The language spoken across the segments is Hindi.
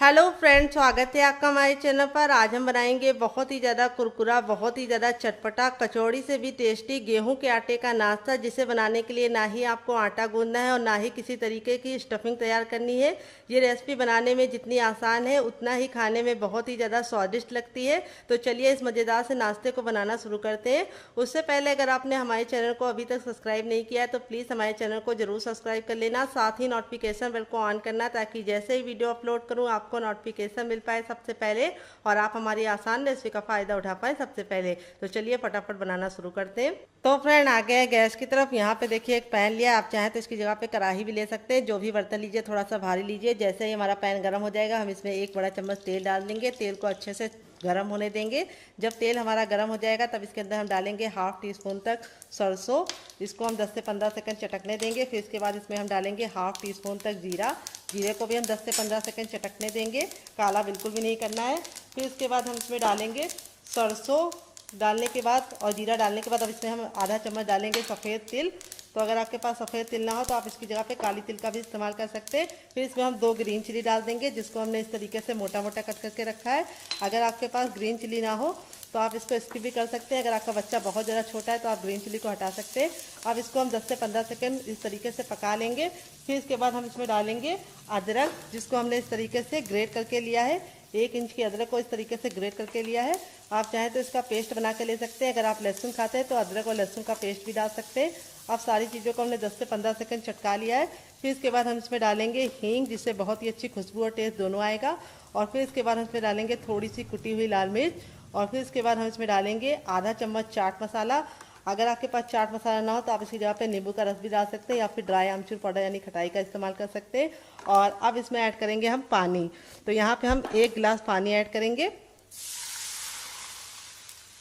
हेलो फ्रेंड्स, स्वागत है आपका हमारे चैनल पर। आज हम बनाएंगे बहुत ही ज़्यादा कुरकुरा, बहुत ही ज़्यादा चटपटा, कचौड़ी से भी टेस्टी गेहूं के आटे का नाश्ता, जिसे बनाने के लिए ना ही आपको आटा गूंदना है और ना ही किसी तरीके की स्टफिंग तैयार करनी है। ये रेसिपी बनाने में जितनी आसान है उतना ही खाने में बहुत ही ज़्यादा स्वादिष्ट लगती है। तो चलिए इस मज़ेदार से नाश्ते को बनाना शुरू करते हैं। उससे पहले अगर आपने हमारे चैनल को अभी तक सब्सक्राइब नहीं किया है तो प्लीज़ हमारे चैनल को जरूर सब्सक्राइब कर लेना, साथ ही नोटिफिकेशन बेल को ऑन करना, ताकि जैसे ही वीडियो अपलोड करूँ आपको नोटिफिकेशन मिल पाए सबसे पहले और आप हमारी आसान रेसिपी का फायदा उठा पाए सबसे पहले। तो चलिए फटाफट बनाना शुरू करते हैं। तो फ्रेंड आ गए गैस की तरफ। यहाँ पे देखिए एक पैन लिया, आप चाहें तो इसकी जगह पे कढ़ाई भी ले सकते हैं। जो भी बर्तन लीजिए थोड़ा सा भारी लीजिए। जैसे ही हमारा पैन गर्म हो जाएगा हम इसमें 1 बड़ा चम्मच तेल डाल देंगे। तेल को अच्छे से गरम होने देंगे। जब तेल हमारा गरम हो जाएगा तब इसके अंदर हम डालेंगे ½ टी स्पून तक सरसों। इसको हम 10 से 15 सेकंड चटकने देंगे। फिर इसके बाद इसमें हम डालेंगे ½ टी स्पून तक जीरा। जीरे को भी हम 10 से 15 सेकंड चटकने देंगे, काला बिल्कुल भी नहीं करना है। फिर इसके बाद हम इसमें डालेंगे सरसों डालने के बाद और जीरा डालने के बाद अब इसमें हम आधा चम्मच डालेंगे सफ़ेद तिल। तो अगर आपके पास सफ़ेद तिल ना हो तो आप इसकी जगह पे काली तिल का भी इस्तेमाल कर सकते हैं। फिर इसमें हम 2 ग्रीन चिली डाल देंगे, जिसको हमने इस तरीके से मोटा मोटा कट करके रखा है। अगर आपके पास ग्रीन चिली ना हो तो आप इसको स्किप भी कर सकते हैं। अगर आपका बच्चा बहुत ज़्यादा छोटा है तो आप ग्रीन चिली को हटा सकते हैं। अब इसको हम 10 से 15 सेकंड इस तरीके से पका लेंगे। फिर इसके बाद हम इसमें डालेंगे अदरक, जिसको हमने इस तरीके से ग्रेट करके लिया है। 1 इंच की अदरक को इस तरीके से ग्रेट करके लिया है। आप चाहें तो इसका पेस्ट बना के ले सकते हैं। अगर आप लहसुन खाते हैं तो अदरक और लहसुन का पेस्ट भी डाल सकते हैं। अब सारी चीज़ों को हमने 10 से 15 सेकंड चटका लिया है। फिर इसके बाद हम इसमें डालेंगे हींग, जिससे बहुत ही अच्छी खुशबू और टेस्ट दोनों आएगा। और फिर इसके बाद हम इसमें डालेंगे थोड़ी सी कुटी हुई लाल मिर्च। और फिर इसके बाद हम इसमें डालेंगे आधा चम्मच चाट मसाला। अगर आपके पास चाट मसाला ना हो तो आप इसकी जगह पे नींबू का रस भी डाल सकते हैं या फिर ड्राई आमचूर पाउडर यानी खटाई का इस्तेमाल कर सकते हैं। और अब इसमें ऐड करेंगे हम पानी। तो यहाँ पे हम 1 गिलास पानी ऐड करेंगे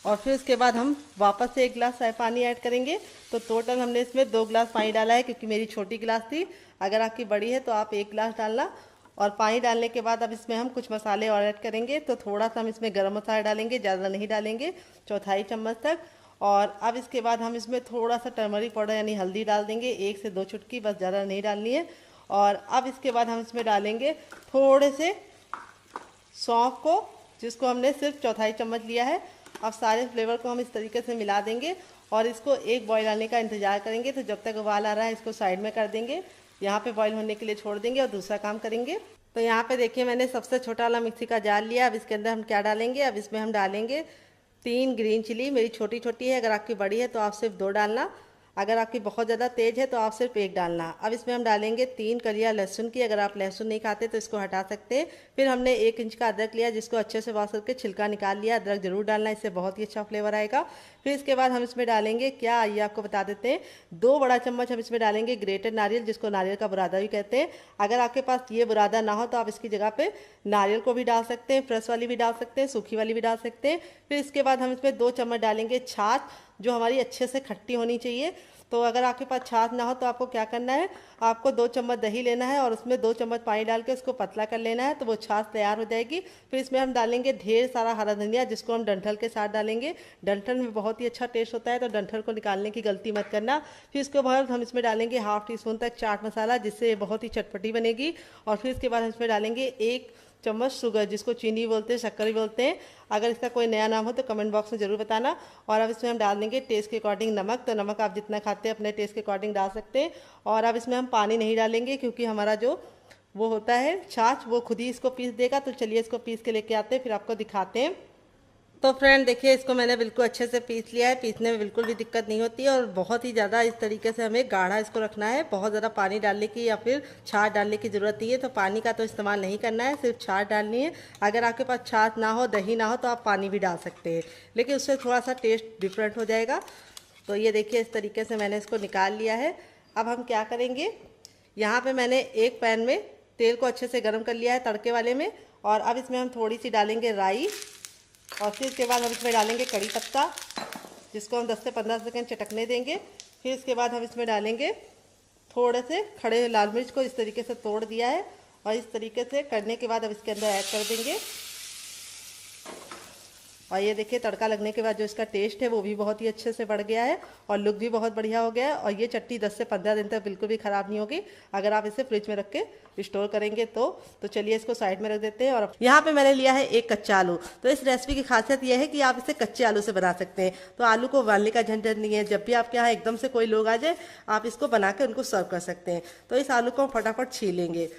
और फिर इसके बाद हम वापस से 1 गिलास पानी ऐड करेंगे। तो टोटल हमने इसमें 2 गिलास पानी डाला है, क्योंकि मेरी छोटी गिलास थी। अगर आपकी बड़ी है तो आप 1 गिलास डालना। और पानी डालने के बाद अब इसमें हम कुछ मसाले और ऐड करेंगे। तो थोड़ा सा हम इसमें गरम मसाला डालेंगे, ज़्यादा नहीं डालेंगे, 1/4 चम्मच तक। और अब इसके बाद हम इसमें थोड़ा सा टर्मरिक पाउडर यानी हल्दी डाल देंगे, 1 से 2 चुटकी, बस ज़्यादा नहीं डालनी है। और अब इसके बाद हम इसमें डालेंगे थोड़े से सौंफ को, जिसको हमने सिर्फ 1/4 चम्मच लिया है। अब सारे फ्लेवर को हम इस तरीके से मिला देंगे और इसको एक बॉईल आने का इंतजार करेंगे। तो जब तक उबाल आ रहा है इसको साइड में कर देंगे, यहाँ पे बॉईल होने के लिए छोड़ देंगे और दूसरा काम करेंगे। तो यहाँ पे देखिए मैंने सबसे छोटा वाला मिक्सी का जार लिया। अब इसके अंदर हम क्या डालेंगे, अब इसमें हम डालेंगे 3 ग्रीन चिली। मेरी छोटी छोटी है, अगर आपकी बड़ी है तो आप सिर्फ 2 डालना। अगर आपकी बहुत ज़्यादा तेज़ है तो आप सिर्फ 1 डालना। अब इसमें हम डालेंगे 3 कलियां लहसुन की। अगर आप लहसुन नहीं खाते तो इसको हटा सकते हैं। फिर हमने 1 इंच का अदरक लिया, जिसको अच्छे से वॉश करके छिलका निकाल लिया। अदरक जरूर डालना, इससे बहुत ही अच्छा फ्लेवर आएगा। फिर इसके बाद हम इसमें डालेंगे क्या, आइए आपको बता देते हैं। 2 बड़ा चम्मच हम इसमें डालेंगे ग्रेटेड नारियल, जिसको नारियल का बुरादा भी कहते हैं। अगर आपके पास ये बुरादा ना हो तो आप इसकी जगह पे नारियल को भी डाल सकते हैं, फ्रेश वाली भी डाल सकते हैं, सूखी वाली भी डाल सकते हैं। फिर इसके बाद हम इसमें 2 चम्मच डालेंगे छाछ, जो हमारी अच्छे से खट्टी होनी चाहिए। तो अगर आपके पास छाछ ना हो तो आपको क्या करना है, आपको 2 चम्मच दही लेना है और उसमें 2 चम्मच पानी डाल के उसको पतला कर लेना है, तो वो छाछ तैयार हो जाएगी। फिर इसमें हम डालेंगे ढेर सारा हरा धनिया, जिसको हम डंठल के साथ डालेंगे। डंठल में बहुत ही अच्छा टेस्ट होता है, तो डंठल को निकालने की गलती मत करना। फिर इसके बाद हम इसमें डालेंगे ½ टी स्पून तक चाट मसाला, जिससे बहुत ही चटपटी बनेगी। और फिर इसके बाद हम इसमें डालेंगे 1 चम्मच शुगर, जिसको चीनी बोलते हैं, शक्कर भी बोलते हैं। अगर इसका कोई नया नाम हो तो कमेंट बॉक्स में ज़रूर बताना। और अब इसमें हम डाल देंगे टेस्ट के अकॉर्डिंग नमक। तो नमक आप जितना खाते हैं अपने टेस्ट के अकॉर्डिंग डाल सकते हैं। और अब इसमें हम पानी नहीं डालेंगे, क्योंकि हमारा जो वो होता है छाछ, वो खुद ही इसको पीस देगा। तो चलिए इसको पीस के लेके आते हैं, फिर आपको दिखाते हैं। तो फ्रेंड देखिए, इसको मैंने बिल्कुल अच्छे से पीस लिया है। पीसने में बिल्कुल भी दिक्कत नहीं होती है और बहुत ही ज़्यादा इस तरीके से हमें गाढ़ा इसको रखना है। बहुत ज़्यादा पानी डालने की या फिर छाछ डालने की ज़रूरत नहीं है। तो पानी का तो इस्तेमाल नहीं करना है, सिर्फ छाछ डालनी है। अगर आपके पास छाछ ना हो, दही ना हो, तो आप पानी भी डाल सकते हैं, लेकिन उससे थोड़ा सा टेस्ट डिफरेंट हो जाएगा। तो ये देखिए इस तरीके से मैंने इसको निकाल लिया है। अब हम क्या करेंगे, यहाँ पर मैंने एक पैन में तेल को अच्छे से गर्म कर लिया है तड़के वाले में। और अब इसमें हम थोड़ी सी डालेंगे राई। और फिर इसके बाद हम इसमें डालेंगे कड़ी पत्ता, जिसको हम 10 से 15 सेकंड चटकने देंगे। फिर इसके बाद हम इसमें डालेंगे थोड़े से खड़े हुए लाल मिर्च को इस तरीके से तोड़ दिया है। और इस तरीके से करने के बाद अब इसके अंदर ऐड कर देंगे और ये देखिए तड़का लगने के बाद जो इसका टेस्ट है वो भी बहुत ही अच्छे से बढ़ गया है और लुक भी बहुत बढ़िया हो गया है। और ये चटनी 10 से 15 दिन तक बिल्कुल भी ख़राब नहीं होगी अगर आप इसे फ्रिज में रख के स्टोर करेंगे तो चलिए इसको साइड में रख देते हैं। और यहाँ पे मैंने लिया है एक कच्चा आलू। तो इस रेसिपी की खासियत यह है कि आप इसे कच्चे आलू से बना सकते हैं, तो आलू को उबालने का झंझट नहीं है। जब भी आपके यहाँ एकदम से कोई लोग आ जाए आप इसको बना के उनको सर्व कर सकते हैं। तो इस आलू को हम फटाफट छील लेंगे।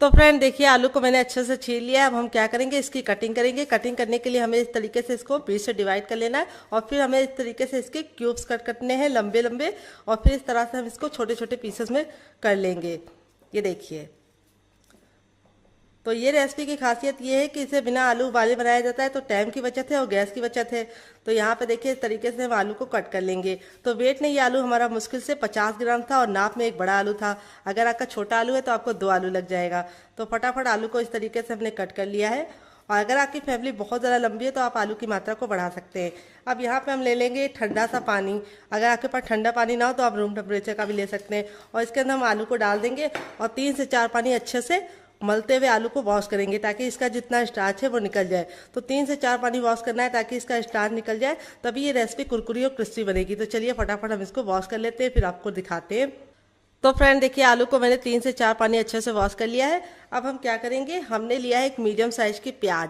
तो फ्रेंड देखिए आलू को मैंने अच्छे से छील लिया है। अब हम क्या करेंगे, इसकी कटिंग करेंगे। कटिंग करने के लिए हमें इस तरीके से इसको बीच से डिवाइड कर लेना है और फिर हमें इस तरीके से इसके क्यूब्स कट करने हैं लंबे लंबे, और फिर इस तरह से हम इसको छोटे छोटे पीसेस में कर लेंगे। ये देखिए, तो ये रेसिपी की खासियत ये है कि इसे बिना आलू उबाले बनाया जाता है, तो टाइम की बचत है और गैस की बचत है। तो यहाँ पे देखिए इस तरीके से हम आलू को कट कर लेंगे। तो वेट में ये आलू हमारा मुश्किल से 50 ग्राम था और नाप में एक बड़ा आलू था। अगर आपका छोटा आलू है तो आपको 2 आलू लग जाएगा। तो फटाफट आलू को इस तरीके से हमने कट कर लिया है। और अगर आपकी फैमिली बहुत ज़्यादा लंबी है तो आप आलू की मात्रा को बढ़ा सकते हैं। अब यहाँ पे हम ले लेंगे ठंडा सा पानी। अगर आपके पास ठंडा पानी ना हो तो आप रूम टेम्परेचर का भी ले सकते हैं। और इसके अंदर हम आलू को डाल देंगे और 3 से 4 पानी अच्छे से मलते हुए आलू को वॉश करेंगे ताकि इसका जितना स्टार्च है वो निकल जाए। तो 3 से 4 पानी वॉश करना है ताकि इसका स्टार्च निकल जाए, तभी ये रेसिपी कुरकुरी और क्रिस्पी बनेगी। तो चलिए फटाफट हम इसको वॉश कर लेते हैं, फिर आपको दिखाते हैं। तो फ्रेंड देखिए आलू को मैंने 3 से 4 पानी अच्छे से वॉश कर लिया है। अब हम क्या करेंगे, हमने लिया है एक मीडियम साइज की प्याज।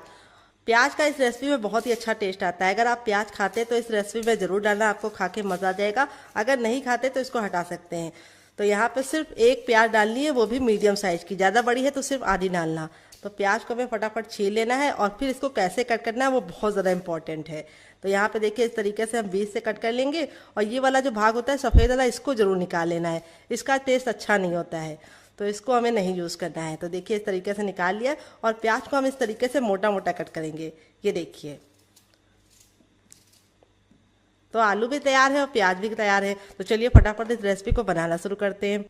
प्याज का इस रेसिपी में बहुत ही अच्छा टेस्ट आता है। अगर आप प्याज खाते हैं तो इस रेसिपी में ज़रूर डालना, आपको खा के मज़ा आ जाएगा। अगर नहीं खाते तो इसको हटा सकते हैं। तो यहाँ पे सिर्फ एक प्याज डालनी है, वो भी मीडियम साइज की। ज़्यादा बड़ी है तो सिर्फ आधी डालना। तो प्याज को हमें फटाफट छील लेना है और फिर इसको कैसे कट करना है वो बहुत ज़्यादा इंपॉर्टेंट है। तो यहाँ पे देखिए इस तरीके से हम बीच से कट कर लेंगे और ये वाला जो भाग होता है सफ़ेद वाला, इसको ज़रूर निकाल लेना है। इसका टेस्ट अच्छा नहीं होता है, तो इसको हमें नहीं यूज़ करना है। तो देखिए इस तरीके से निकाल लिया और प्याज को हम इस तरीके से मोटा मोटा कट करेंगे। ये देखिए, तो आलू भी तैयार है और प्याज भी तैयार है। तो चलिए फटाफट इस रेसिपी को बनाना शुरू करते हैं।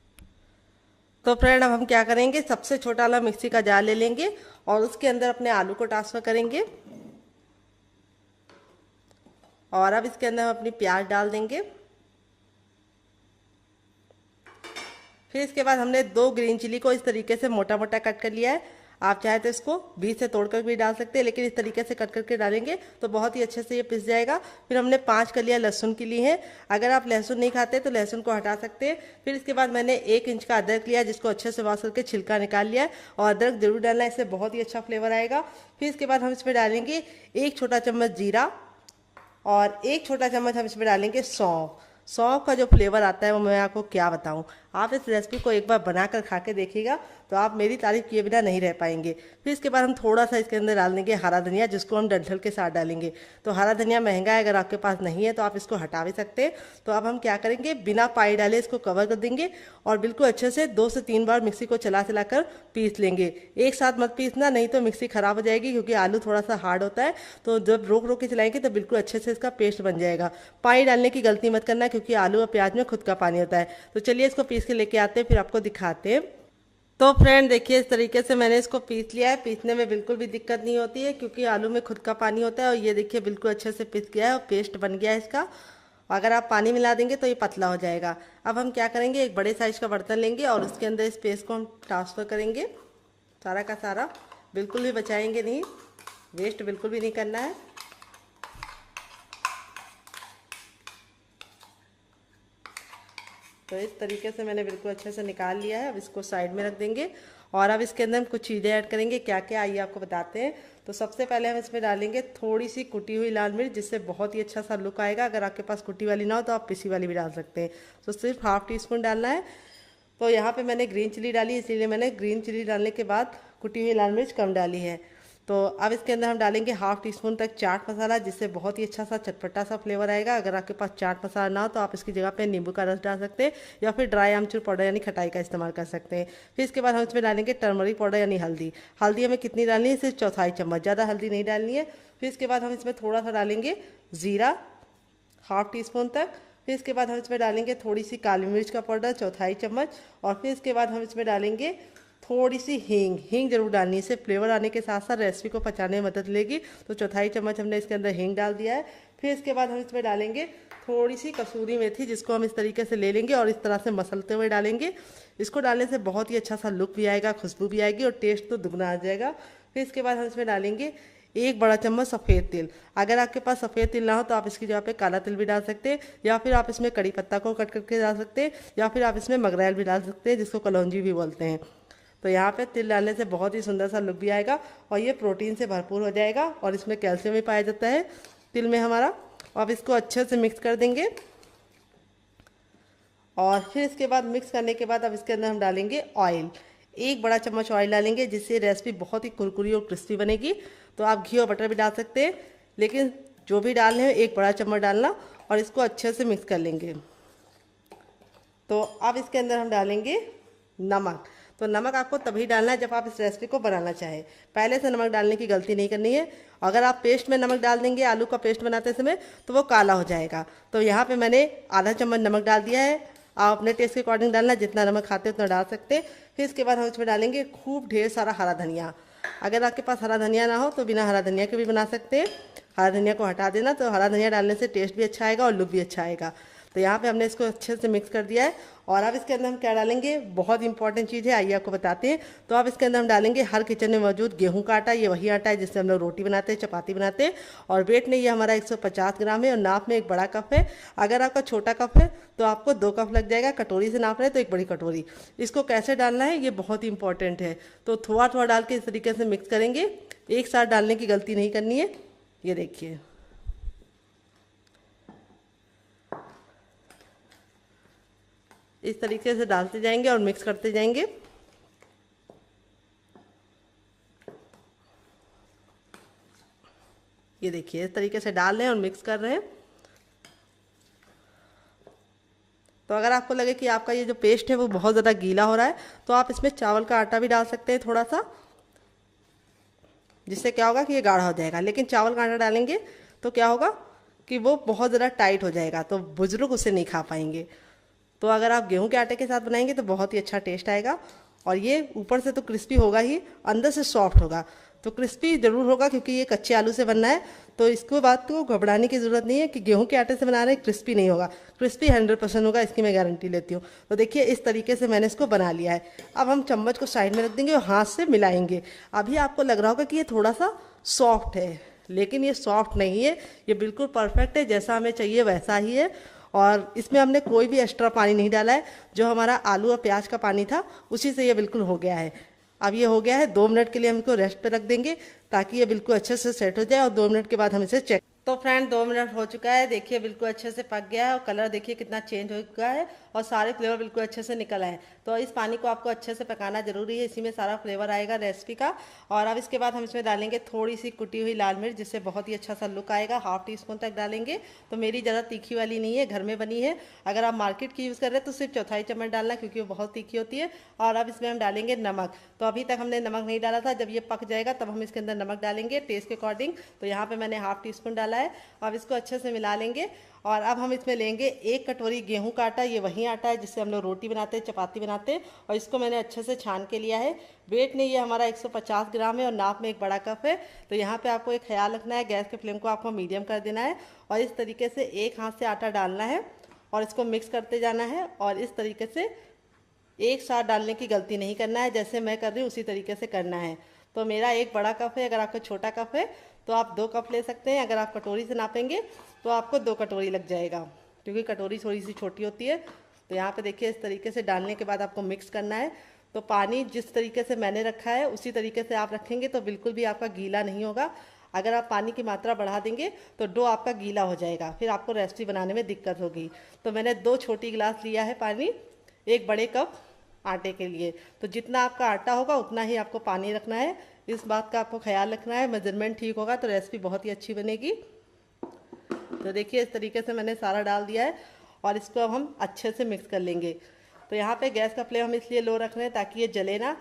तो फ्रेंड अब हम क्या करेंगे, सबसे छोटा वाला मिक्सी का जार ले लेंगे और उसके अंदर अपने आलू को ट्रांसफर करेंगे। और अब इसके अंदर हम अपनी प्याज डाल देंगे। फिर इसके बाद हमने 2 ग्रीन चिली को इस तरीके से मोटा मोटा कट कर लिया है। आप चाहे तो इसको बीच से तोड़कर भी डाल सकते हैं, लेकिन इस तरीके से कट करके डालेंगे तो बहुत ही अच्छे से ये पिस जाएगा। फिर हमने 5 कलियां लहसुन की ली हैं। अगर आप लहसुन नहीं खाते तो लहसुन को हटा सकते हैं। फिर इसके बाद मैंने 1 इंच का अदरक लिया, जिसको अच्छे से वॉश करके छिलका निकाल लिया है। और अदरक जरूर डालना है, इससे बहुत ही अच्छा फ्लेवर आएगा। फिर इसके बाद हम इसमें डालेंगे 1 छोटा चम्मच जीरा और 1 छोटा चम्मच हम इसमें डालेंगे सौंफ। सौंफ का जो फ्लेवर आता है वो मैं आपको क्या बताऊं। आप इस रेसिपी को एक बार बनाकर खा के देखिएगा तो आप मेरी तारीफ किए बिना नहीं रह पाएंगे। फिर इसके बाद हम थोड़ा सा इसके अंदर डाल देंगे हरा धनिया, जिसको हम डंठल के साथ डालेंगे। तो हरा धनिया महंगा है, अगर आपके पास नहीं है तो आप इसको हटा भी सकते हैं। तो अब हम क्या करेंगे, बिना पानी डाले इसको कवर कर देंगे और बिल्कुल अच्छे से 2 से 3 बार मिक्सी को चला चला कर पीस लेंगे। एक साथ मत पीसना, नहीं तो मिक्सी खराब हो जाएगी, क्योंकि आलू थोड़ा सा हार्ड होता है। तो जब रोक रोक के चलाएंगे तो बिल्कुल अच्छे से इसका पेस्ट बन जाएगा। पानी डालने की गलती मत करना, क्योंकि आलू और प्याज में खुद का पानी होता है। तो चलिए इसको पीस के लेके आते हैं, फिर आपको दिखाते हैं। तो फ्रेंड देखिए इस तरीके से मैंने इसको पीस लिया है। पीसने में बिल्कुल भी दिक्कत नहीं होती है, क्योंकि आलू में खुद का पानी होता है। और ये देखिए बिल्कुल अच्छे से पीस गया है और पेस्ट बन गया है इसका। अगर आप पानी मिला देंगे तो ये पतला हो जाएगा। अब हम क्या करेंगे, एक बड़े साइज का बर्तन लेंगे और उसके अंदर इस पेस्ट को हम ट्रांसफ़र करेंगे। सारा का सारा, बिल्कुल भी बचाएंगे नहीं, वेस्ट बिल्कुल भी नहीं करना है। तो इस तरीके से मैंने बिल्कुल अच्छे से निकाल लिया है। अब इसको साइड में रख देंगे और अब इसके अंदर हम कुछ चीज़ें ऐड करेंगे। क्या क्या आइए आपको बताते हैं। तो सबसे पहले हम इसमें डालेंगे थोड़ी सी कुटी हुई लाल मिर्च, जिससे बहुत ही अच्छा सा लुक आएगा। अगर आपके पास कुटी वाली ना हो तो आप पिसी वाली भी डाल सकते हैं। तो सिर्फ ½ टीस्पून डालना है। तो यहाँ पे मैंने ग्रीन चिली डाली, इसीलिए मैंने ग्रीन चिली डालने के बाद कुटी हुई लाल मिर्च कम डाली है। तो अब इसके अंदर हम डालेंगे ½ टीस्पून तक चाट मसाला, जिससे बहुत ही अच्छा सा चटपटा सा फ्लेवर आएगा। अगर आपके पास चाट मसाला ना हो तो आप इसकी जगह पे नींबू का रस डाल सकते हैं या फिर ड्राई आमचूर पाउडर यानी खटाई का इस्तेमाल कर सकते हैं। फिर इसके बाद हम इसमें डालेंगे टर्मरिक पाउडर यानी हल्दी। हल्दी हमें कितनी डालनी है, सिर्फ 1/4 चम्मच, ज़्यादा हल्दी नहीं डालनी है। फिर इसके बाद हम इसमें थोड़ा सा डालेंगे ज़ीरा ½ टीस्पून तक। फिर इसके बाद हम इसमें डालेंगे थोड़ी सी काली मिर्च का पाउडर 1/4 चम्मच। और फिर इसके बाद हम इसमें डालेंगे थोड़ी सी हींग जरूर डालनी है, इससे फ्लेवर आने के साथ साथ रेसिपी को पचाने में मदद लेगी। तो 1/4 चम्मच हमने इसके अंदर हींग डाल दिया है। फिर इसके बाद हम इसमें डालेंगे थोड़ी सी कसूरी मेथी, जिसको हम इस तरीके से ले लेंगे और इस तरह से मसलते हुए डालेंगे। इसको डालने से बहुत ही अच्छा सा लुक भी आएगा, खुशबू भी आएगी और टेस्ट तो दुगना आ जाएगा। फिर इसके बाद हम इसमें डालेंगे 1 बड़ा चम्मच सफ़ेद तिल। अगर आपके पास सफ़ेद तिल ना हो तो आप इसकी जगह पे काला तिल भी डाल सकते हैं, या फिर आप इसमें कड़ी पत्ता को कट करके डाल सकते हैं, या फिर आप इसमें मगरैल भी डाल सकते हैं जिसको कलौंजी भी बोलते हैं। तो यहाँ पे तिल डालने से बहुत ही सुंदर सा लुक भी आएगा और ये प्रोटीन से भरपूर हो जाएगा और इसमें कैल्शियम भी पाया जाता है तिल में हमारा। अब इसको अच्छे से मिक्स कर देंगे और फिर इसके बाद मिक्स करने के बाद अब इसके अंदर हम डालेंगे ऑयल। 1 बड़ा चम्मच ऑयल डालेंगे जिससे रेसिपी बहुत ही कुरकुरी और क्रिस्पी बनेगी। तो आप घी और बटर भी डाल सकते हैं, लेकिन जो भी डालने हैं 1 बड़ा चम्मच डालना और इसको अच्छे से मिक्स कर लेंगे। तो अब इसके अंदर हम डालेंगे नमक। तो नमक आपको तभी डालना है जब आप इस रेसिपी को बनाना चाहें, पहले से नमक डालने की गलती नहीं करनी है। अगर आप पेस्ट में नमक डाल देंगे आलू का पेस्ट बनाते समय तो वो काला हो जाएगा। तो यहाँ पे मैंने आधा चम्मच नमक डाल दिया है। आप अपने टेस्ट के अकॉर्डिंग डालना, जितना नमक खाते हैं उतना डाल सकते हैं। फिर इसके बाद हम इसमें डालेंगे खूब ढेर सारा हरा धनिया। अगर आपके पास हरा धनिया ना हो तो बिना हरा धनिया के भी बना सकते हैं। हरा धनिया को हटा देना, तो हरा धनिया डालने से टेस्ट भी अच्छा आएगा और लुक भी अच्छा आएगा। तो यहाँ पे हमने इसको अच्छे से मिक्स कर दिया है और अब इसके अंदर हम क्या डालेंगे, बहुत इंपॉर्टेंट चीज़ है, आइए आपको बताते हैं। तो अब इसके अंदर हम डालेंगे हर किचन में मौजूद गेहूं का आटा। ये वही आटा है जिससे हम लोग रोटी बनाते हैं, चपाती बनाते हैं। और वेट में ये हमारा 150 ग्राम है और नाप में 1 बड़ा कप है। अगर आपका छोटा कप है तो आपको 2 कप लग जाएगा, कटोरी से नाप रहे हैं तो 1 बड़ी कटोरी। इसको कैसे डालना है ये बहुत इंपॉर्टेंट है। तो थोड़ा थोड़ा डाल के इस तरीके से मिक्स करेंगे, एक साथ डालने की गलती नहीं करनी है। ये देखिए, इस तरीके से डालते जाएंगे और मिक्स करते जाएंगे। ये देखिए, इस तरीके से डाल रहे हैं और मिक्स कर रहे हैं। तो अगर आपको लगे कि आपका ये जो पेस्ट है वो बहुत ज़्यादा गीला हो रहा है तो आप इसमें चावल का आटा भी डाल सकते हैं थोड़ा सा, जिससे क्या होगा कि ये गाढ़ा हो जाएगा। लेकिन चावल का आटा डालेंगे तो क्या होगा कि वो बहुत ज़्यादा टाइट हो जाएगा, तो बुजुर्ग उसे नहीं खा पाएंगे। तो अगर आप गेहूं के आटे के साथ बनाएंगे तो बहुत ही अच्छा टेस्ट आएगा और ये ऊपर से तो क्रिस्पी होगा ही, अंदर से सॉफ्ट होगा। तो क्रिस्पी ज़रूर होगा क्योंकि ये कच्चे आलू से बनना है। तो इसको बात को घबराने की ज़रूरत नहीं है कि गेहूं के आटे से बना रहे हैं क्रिस्पी नहीं होगा। क्रिस्पी 100% होगा, इसकी मैं गारंटी लेती हूँ। तो देखिए, इस तरीके से मैंने इसको बना लिया है। अब हम चम्मच को साइड में रख देंगे और हाथ से मिलाएंगे। अभी आपको लग रहा होगा कि ये थोड़ा सा सॉफ्ट है, लेकिन ये सॉफ्ट नहीं है, ये बिल्कुल परफेक्ट है, जैसा हमें चाहिए वैसा ही है। और इसमें हमने कोई भी एक्स्ट्रा पानी नहीं डाला है, जो हमारा आलू और प्याज का पानी था उसी से ये बिल्कुल हो गया है। अब ये हो गया है, 2 मिनट के लिए हम इसको रेस्ट पे रख देंगे ताकि ये बिल्कुल अच्छे से सेट हो जाए और 2 मिनट के बाद हम इसे चेक। तो फ्रेंड 2 मिनट हो चुका है, देखिए बिल्कुल अच्छे से पक गया है और कलर देखिए कितना चेंज हो चुका है और सारे फ्लेवर बिल्कुल अच्छे से निकल आए। तो इस पानी को आपको अच्छे से पकाना जरूरी है, इसी में सारा फ्लेवर आएगा रेसिपी का। और अब इसके बाद हम इसमें डालेंगे थोड़ी सी कुटी हुई लाल मिर्च, जिससे बहुत ही अच्छा सा लुक आएगा। 1/2 टीस्पून तक डालेंगे। तो मेरी ज़्यादा तीखी वाली नहीं है, घर में बनी है। अगर आप मार्केट की यूज़ कर रहे हैं तो सिर्फ 1/4 चम्मच डालना, क्योंकि वो बहुत तीखी होती है। और अब इसमें हम डालेंगे नमक। तो अभी तक हमने नमक नहीं डाला था, जब ये पक जाएगा तब हम इसके अंदर नमक डालेंगे टेस्ट के अकॉर्डिंग। तो यहाँ पे मैंने 1/2 टीस्पून डाला है। अब इसको अच्छे से मिला लेंगे और अब हम इसमें लेंगे 1 कटोरी गेहूं का आटा। ये वही आटा है जिससे हम लोग रोटी बनाते हैं, चपाती बनाते हैं। और इसको मैंने अच्छे से छान के लिया है। वेट में ये हमारा 150 ग्राम है और नाप में 1 बड़ा कप है। तो यहाँ पे आपको एक ख्याल रखना है, गैस के फ्लेम को आपको मीडियम कर देना है और इस तरीके से एक हाथ से आटा डालना है और इसको मिक्स करते जाना है। और इस तरीके से एक साथ डालने की गलती नहीं करना है, जैसे मैं कर रही हूँ उसी तरीके से करना है। तो मेरा 1 बड़ा कप है, अगर आपका छोटा कप है तो आप 2 कप ले सकते हैं। अगर आप कटोरी से नापेंगे तो आपको 2 कटोरी लग जाएगा, क्योंकि कटोरी थोड़ी सी छोटी होती है। तो यहाँ पे देखिए, इस तरीके से डालने के बाद आपको मिक्स करना है। तो पानी जिस तरीके से मैंने रखा है उसी तरीके से आप रखेंगे तो बिल्कुल भी आपका गीला नहीं होगा। अगर आप पानी की मात्रा बढ़ा देंगे तो डो आपका गीला हो जाएगा, फिर आपको रेसिपी बनाने में दिक्कत होगी। तो मैंने 2 छोटी गिलास लिया है पानी 1 बड़े कप आटे के लिए। तो जितना आपका आटा होगा उतना ही आपको पानी रखना है, इस बात का आपको ख्याल रखना है। मेजरमेंट ठीक होगा तो रेसिपी बहुत ही अच्छी बनेगी। तो देखिए, इस तरीके से मैंने सारा डाल दिया है और इसको अब हम अच्छे से मिक्स कर लेंगे। तो यहाँ पे गैस का फ्लेम हम इसलिए लो रख रहे हैं ताकि ये जले ना।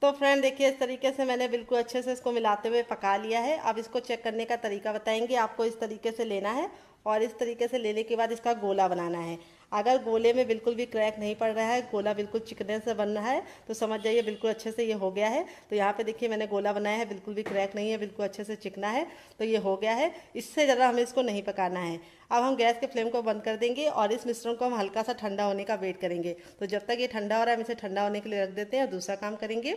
तो फ्रेंड देखिए, इस तरीके से मैंने बिल्कुल अच्छे से इसको मिलाते हुए पका लिया है। अब इसको चेक करने का तरीका बताएंगे। आपको इस तरीके से लेना है और इस तरीके से लेने के बाद इसका गोला बनाना है। अगर गोले में बिल्कुल भी क्रैक नहीं पड़ रहा है, गोला बिल्कुल चिकने से बन रहा है, तो समझ जाइए बिल्कुल अच्छे से ये हो गया है। तो यहाँ पे देखिए, मैंने गोला बनाया है, बिल्कुल भी क्रैक नहीं है, बिल्कुल अच्छे से चिकना है। तो ये हो गया है। इससे ज़्यादा हमें इसको नहीं पकाना है। अब हम गैस के फ्लेम को बंद कर देंगे और इस मिश्रण को हम हल्का सा ठंडा होने का वेट करेंगे। तो जब तक ये ठंडा हो रहा है हम इसे ठंडा होने के लिए रख देते हैं और दूसरा काम करेंगे।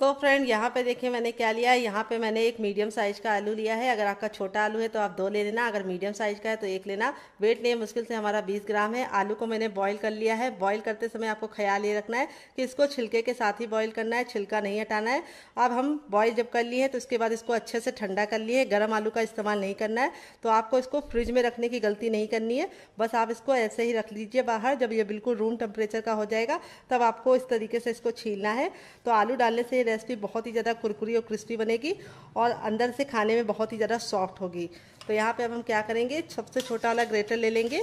तो फ्रेंड यहाँ पे देखिए मैंने क्या लिया है। यहाँ पे मैंने एक मीडियम साइज़ का आलू लिया है। अगर आपका छोटा आलू है तो आप 2 ले लेना, अगर मीडियम साइज़ का है तो 1 लेना। वेट नहीं है, मुश्किल से हमारा 20 ग्राम है। आलू को मैंने बॉईल कर लिया है। बॉईल करते समय आपको ख्याल ये रखना है कि इसको छिलके के साथ ही बॉईल करना है, छिलका नहीं हटाना है। अब हम बॉईल जब कर लिए हैं तो उसके बाद इसको अच्छे से ठंडा कर लिए। गर्म आलू का इस्तेमाल नहीं करना है, तो आपको इसको फ्रिज में रखने की गलती नहीं करनी है। बस आप इसको ऐसे ही रख लीजिए बाहर। जब ये बिल्कुल रूम टेम्परेचर का हो जाएगा तब आपको इस तरीके से इसको छीलना है। तो आलू डालने से ये रेसिपी बहुत ही ज़्यादा कुरकुरी और क्रिस्पी बनेगी और अंदर से खाने में बहुत ही ज़्यादा सॉफ्ट होगी। तो यहाँ पे अब हम क्या करेंगे, सबसे छोटा वाला ग्रेटर ले लेंगे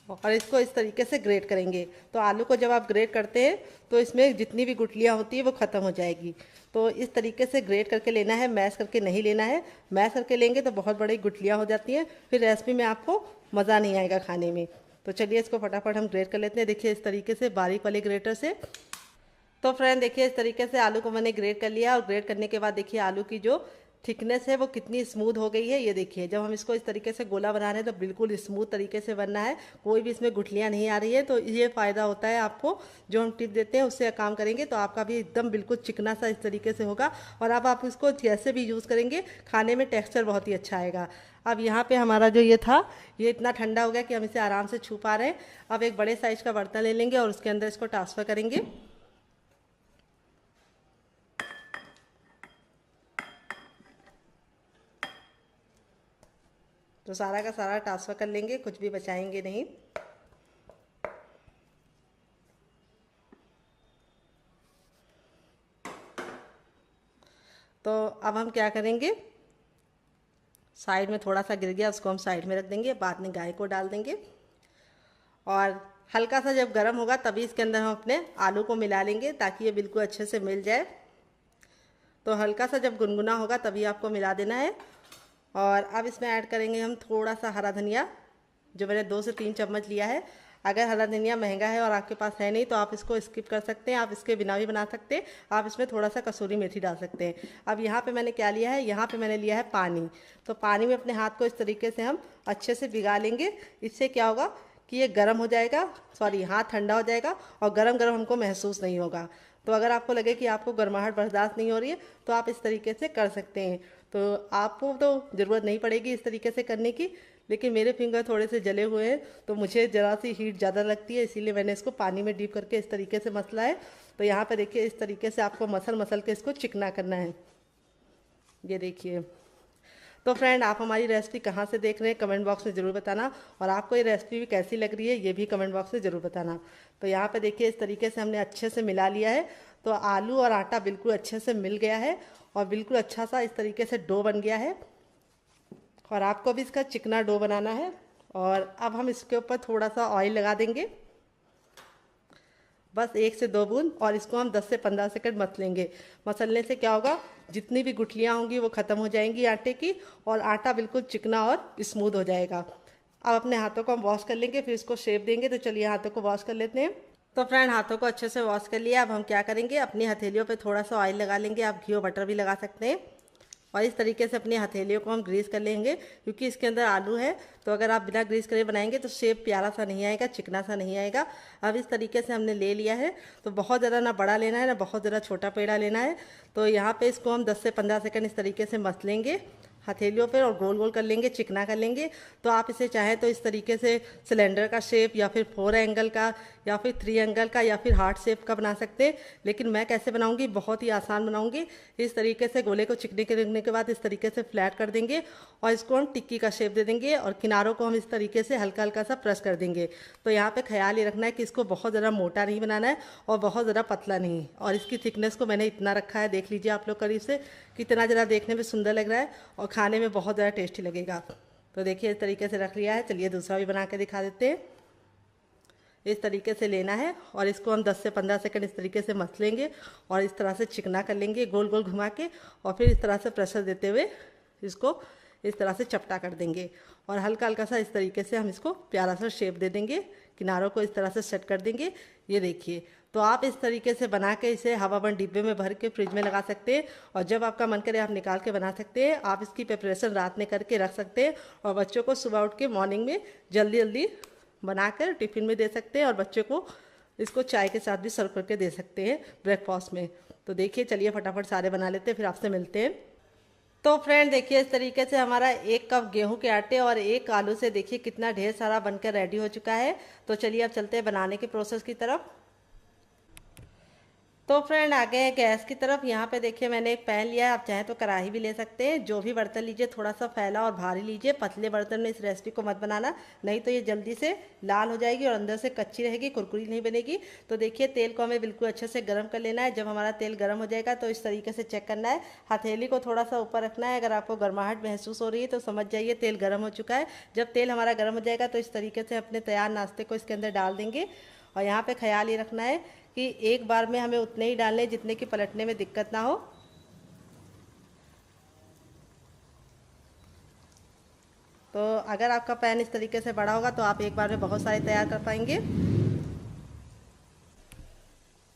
और इसको इस तरीके से ग्रेट करेंगे। तो आलू को जब आप ग्रेट करते हैं तो इसमें जितनी भी गुठलियाँ होती है वो ख़त्म हो जाएगी। तो इस तरीके से ग्रेट करके लेना है, मैश करके नहीं लेना है। मैश करके लेंगे तो बहुत बड़ी गुठलियाँ हो जाती हैं, फिर रेसिपी में आपको मज़ा नहीं आएगा खाने में। तो चलिए इसको फटाफट हम ग्रेट कर लेते हैं। देखिए इस तरीके से बारीक वाले ग्रेटर से। तो फ्रेंड देखिए इस तरीके से आलू को मैंने ग्रेट कर लिया और ग्रेट करने के बाद देखिए आलू की जो थिकनेस है वो कितनी स्मूथ हो गई है। ये देखिए जब हम इसको इस तरीके से गोला बना रहे हैं तो बिल्कुल स्मूथ तरीके से बनना है, कोई भी इसमें गुठलियाँ नहीं आ रही है। तो ये फ़ायदा होता है आपको, जो हम टिप देते हैं उससे काम करेंगे तो आपका भी एकदम बिल्कुल चिकना सा इस तरीके से होगा। और अब आप इसको जैसे भी यूज़ करेंगे खाने में टेक्स्चर बहुत ही अच्छा आएगा। अब यहाँ पे हमारा जो ये था ये इतना ठंडा हो गया कि हम इसे आराम से छू पा रहे हैं। अब एक बड़े साइज़ का बर्तन ले लेंगे और उसके अंदर इसको ट्रांसफ़र करेंगे। तो सारा का सारा ट्रांसफ़र कर लेंगे, कुछ भी बचाएंगे नहीं। तो अब हम क्या करेंगे, साइड में थोड़ा सा गिर गया उसको हम साइड में रख देंगे, बाद में गाय को डाल देंगे और हल्का सा जब गर्म होगा तभी इसके अंदर हम अपने आलू को मिला लेंगे ताकि ये बिल्कुल अच्छे से मिल जाए। तो हल्का सा जब गुनगुना होगा तभी आपको मिला देना है। और अब इसमें ऐड करेंगे हम थोड़ा सा हरा धनिया, जो मैंने 2 से 3 चम्मच लिया है। अगर हरा धनिया महंगा है और आपके पास है नहीं तो आप इसको स्किप कर सकते हैं, आप इसके बिना भी बना सकते हैं। आप इसमें थोड़ा सा कसूरी मेथी डाल सकते हैं। अब यहाँ पे मैंने क्या लिया है, यहाँ पे मैंने लिया है पानी। तो पानी में अपने हाथ को इस तरीके से हम अच्छे से भिगा लेंगे। इससे क्या होगा कि ये गर्म हो जाएगा, सॉरी हाथ ठंडा हो जाएगा और गरम गरम हमको महसूस नहीं होगा। तो अगर आपको लगे कि आपको गर्माहट बर्दाश्त नहीं हो रही है तो आप इस तरीके से कर सकते हैं। तो आपको तो ज़रूरत नहीं पड़ेगी इस तरीके से करने की, लेकिन मेरे फिंगर थोड़े से जले हुए हैं तो मुझे ज़रा सी हीट ज़्यादा लगती है, इसीलिए मैंने इसको पानी में डीप करके इस तरीके से मसला है। तो यहाँ पे देखिए इस तरीके से आपको मसल मसल के इसको चिकना करना है। ये देखिए। तो फ्रेंड आप हमारी रेसिपी कहाँ से देख रहे हैं कमेंट बॉक्स में ज़रूर बताना, और आपको ये रेसिपी भी कैसी लग रही है ये भी कमेंट बॉक्स में ज़रूर बताना। तो यहाँ पे देखिए इस तरीके से हमने अच्छे से मिला लिया है। तो आलू और आटा बिल्कुल अच्छे से मिल गया है और बिल्कुल अच्छा सा इस तरीके से डो बन गया है। और आपको भी इसका चिकना डो बनाना है। और अब हम इसके ऊपर थोड़ा सा ऑयल लगा देंगे, बस 1 से 2 बूंद, और इसको हम 10 से 15 सेकंड मसलेंगे। मसलने से क्या होगा, जितनी भी गुठलियाँ होंगी वो ख़त्म हो जाएंगी आटे की और आटा बिल्कुल चिकना और स्मूथ हो जाएगा। अब अपने हाथों को हम वॉश कर लेंगे, फिर इसको शेप देंगे। तो चलिए हाथों को वॉश कर लेते हैं। तो फ्रेंड हाथों को अच्छे से वॉश कर लिया। अब हम क्या करेंगे, अपनी हथेलियों पे थोड़ा सा ऑयल लगा लेंगे, आप घी और बटर भी लगा सकते हैं। और इस तरीके से अपनी हथेलियों को हम ग्रीस कर लेंगे, क्योंकि इसके अंदर आलू है। तो अगर आप बिना ग्रीस करे बनाएंगे तो शेप प्यारा सा नहीं आएगा, चिकना सा नहीं आएगा। अब इस तरीके से हमने ले लिया है। तो बहुत ज़्यादा ना बड़ा लेना है ना बहुत ज़्यादा छोटा पेड़ा लेना है। तो यहाँ पे इसको हम 10 से 15 सेकंड इस तरीके से मस लेंगे हथेलियों पर और गोल गोल कर लेंगे, चिकना कर लेंगे। तो आप इसे चाहें तो इस तरीके से सिलेंडर का शेप या फिर 4 एंगल का या फिर 3 एंगल का या फिर हार्ट शेप का बना सकते हैं। लेकिन मैं कैसे बनाऊंगी, बहुत ही आसान बनाऊंगी। इस तरीके से गोले को चिकने करने के बाद इस तरीके से फ्लैट कर देंगे और इसको हम टिक्की का शेप दे देंगे और किनारों को हम इस तरीके से हल्का हल्का सा प्रेस कर देंगे। तो यहाँ पे ख्याल ये रखना है कि इसको बहुत ज़्यादा मोटा नहीं बनाना है और बहुत ज़्यादा पतला नहीं। और इसकी थिकनेस को मैंने इतना रखा है, देख लीजिए आप लोग करीब से, कितना ज़रा देखने में सुंदर लग रहा है और खाने में बहुत ज़्यादा टेस्टी लगेगा। तो देखिए इस तरीके से रख लिया है। चलिए दूसरा भी बना के दिखा देते हैं। इस तरीके से लेना है और इसको हम 10 से 15 सेकंड इस तरीके से मस लेंगे और इस तरह से चिकना कर लेंगे गोल गोल घुमा के, और फिर इस तरह से प्रेशर देते हुए इसको इस तरह से चपटा कर देंगे और हल्का हल्का सा इस तरीके से हम इसको प्यारा सा शेप दे देंगे, किनारों को इस तरह से सेट कर देंगे। ये देखिए। तो आप इस तरीके से बना के इसे हवाबंद डिब्बे में भर के फ्रिज में लगा सकते हैं और जब आपका मन करे आप निकाल के बना सकते हैं। आप इसकी प्रिपरेशन रात में करके रख सकते हैं और बच्चों को सुबह उठ के मॉर्निंग में जल्दी जल्दी बनाकर टिफ़िन में दे सकते हैं और बच्चों को इसको चाय के साथ भी सर्व करके दे सकते हैं ब्रेकफास्ट में। तो तो देखिए चलिए फटाफट सारे बना लेते हैं, फिर आपसे मिलते हैं। तो फ्रेंड देखिए इस तरीके से हमारा 1 कप गेहूं के आटे और 1 आलू से देखिए कितना ढेर सारा बनकर रेडी हो चुका है। तो चलिए अब चलते हैं बनाने के प्रोसेस की तरफ। तो फ्रेंड आ गए हैं गैस की तरफ। यहाँ पे देखिए मैंने एक पैन लिया है, आप चाहें तो कढ़ाई भी ले सकते हैं। जो भी बर्तन लीजिए थोड़ा सा फैला और भारी लीजिए, पतले बर्तन में इस रेसिपी को मत बनाना, नहीं तो ये जल्दी से लाल हो जाएगी और अंदर से कच्ची रहेगी, कुरकुरी नहीं बनेगी। तो देखिए तेल को हमें बिल्कुल अच्छे से गर्म कर लेना है। जब हमारा तेल गर्म हो जाएगा तो इस तरीके से चेक करना है, हथेली को थोड़ा सा ऊपर रखना है। अगर आपको गर्माहट महसूस हो रही है तो समझ जाइए तेल गर्म हो चुका है। जब तेल हमारा गर्म हो जाएगा तो इस तरीके से अपने तैयार नाश्ते को इसके अंदर डाल देंगे। और यहाँ पे ख्याल ये रखना है कि एक बार में हमें उतने ही डालने जितने कि पलटने में दिक्कत ना हो। तो अगर आपका पैन इस तरीके से बड़ा होगा तो आप एक बार में बहुत सारे तैयार कर पाएंगे।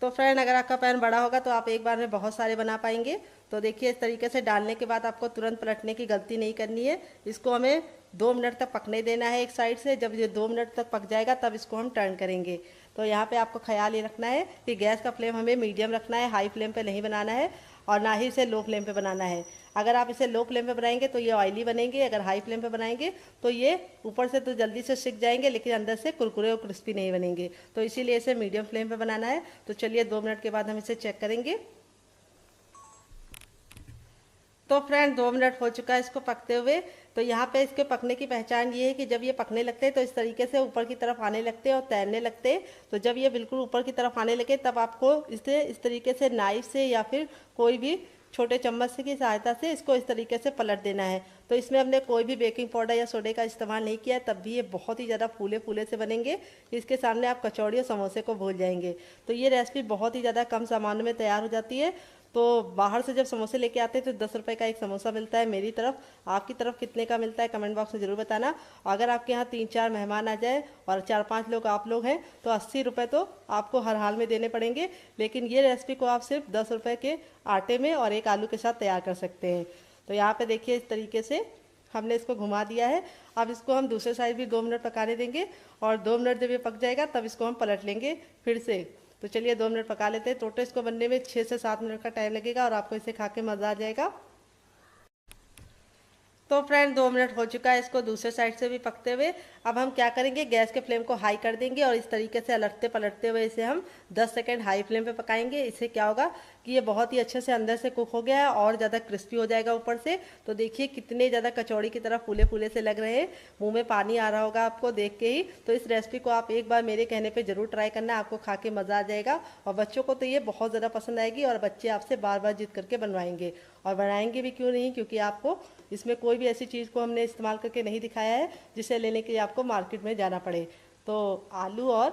तो फ्रेंड अगर आपका पैन बड़ा होगा तो आप एक बार में बहुत सारे बना पाएंगे। तो देखिए इस तरीके से डालने के बाद आपको तुरंत पलटने की गलती नहीं करनी है। इसको हमें 2 मिनट तक पकने देना है एक साइड से। जब ये 2 मिनट तक पक जाएगा तब इसको हम टर्न करेंगे। तो यहाँ पे आपको ख्याल ये रखना है कि गैस का फ्लेम हमें मीडियम रखना है, हाई फ्लेम पे नहीं बनाना है और ना ही इसे लो फ्लेम पे बनाना है। अगर आप इसे लो फ्लेम पे बनाएंगे तो ये ऑयली बनेंगे, अगर हाई फ्लेम पे बनाएंगे तो ये ऊपर से तो जल्दी से सिक जाएंगे लेकिन अंदर से कुरकुरे और क्रिस्पी नहीं बनेंगे। तो इसीलिए इसे मीडियम फ्लेम पे बनाना है। तो चलिए 2 मिनट के बाद हम इसे चेक करेंगे। तो फ्रेंड 2 मिनट हो चुका है इसको पकते हुए। तो यहाँ पे इसके पकने की पहचान ये है कि जब ये पकने लगते हैं तो इस तरीके से ऊपर की तरफ आने लगते हैं और तैरने लगते हैं। तो जब ये बिल्कुल ऊपर की तरफ आने लगे तब आपको इसे इस तरीके से नाइफ से या फिर कोई भी छोटे चम्मच की सहायता से इसको इस तरीके से पलट देना है। तो इसमें हमने कोई भी बेकिंग पाउडर या सोडे का इस्तेमाल नहीं किया है, तब भी ये बहुत ही ज़्यादा फूले फूले से बनेंगे। इसके सामने आप कचौड़ी और समोसे को भूल जाएंगे। तो ये रेसिपी बहुत ही ज़्यादा कम सामान में तैयार हो जाती है। तो बाहर से जब समोसे लेके आते हैं तो 10 रुपये का एक समोसा मिलता है मेरी तरफ। आपकी तरफ कितने का मिलता है कमेंट बॉक्स में ज़रूर बताना। अगर आपके यहाँ 3-4 मेहमान आ जाए और 4-5 लोग आप लोग हैं तो 80 रुपये तो आपको हर हाल में देने पड़ेंगे। लेकिन ये रेसिपी को आप सिर्फ 10 रुपये के आटे में और 1 आलू के साथ तैयार कर सकते हैं। तो यहाँ पे देखिए इस तरीके से हमने इसको घुमा दिया है। अब इसको हम दूसरे साइड भी 2 मिनट पकाने देंगे और 2 मिनट जब ये पक जाएगा तब इसको हम पलट लेंगे फिर से। तो चलिए 2 मिनट पका लेते हैं। टोटल इसको बनने में 6 से 7 मिनट का टाइम लगेगा और आपको इसे खा के मज़ा आ जाएगा। तो फ्रेंड 2 मिनट हो चुका है इसको दूसरे साइड से भी पकते हुए। अब हम क्या करेंगे, गैस के फ्लेम को हाई कर देंगे और इस तरीके से अलटते पलटते हुए इसे हम 10 सेकंड हाई फ्लेम पे पकाएंगे। इससे क्या होगा कि ये बहुत ही अच्छे से अंदर से कुक हो गया है और ज़्यादा क्रिस्पी हो जाएगा ऊपर से। तो देखिए कितने ज़्यादा कचौड़ी की तरह फूले फूले से लग रहे हैं, मुँह में पानी आ रहा होगा आपको देख के ही। तो इस रेसिपी को आप एक बार मेरे कहने पर ज़रूर ट्राई करना, आपको खा के मज़ा आ जाएगा और बच्चों को तो ये बहुत ज़्यादा पसंद आएगी और बच्चे आपसे बार बार जिद करके बनवाएंगे और बनाएंगे भी क्यों नहीं, क्योंकि आपको इसमें कोई भी ऐसी चीज़ को हमने इस्तेमाल करके नहीं दिखाया है जिसे लेने के लिए आपको मार्केट में जाना पड़े। तो आलू और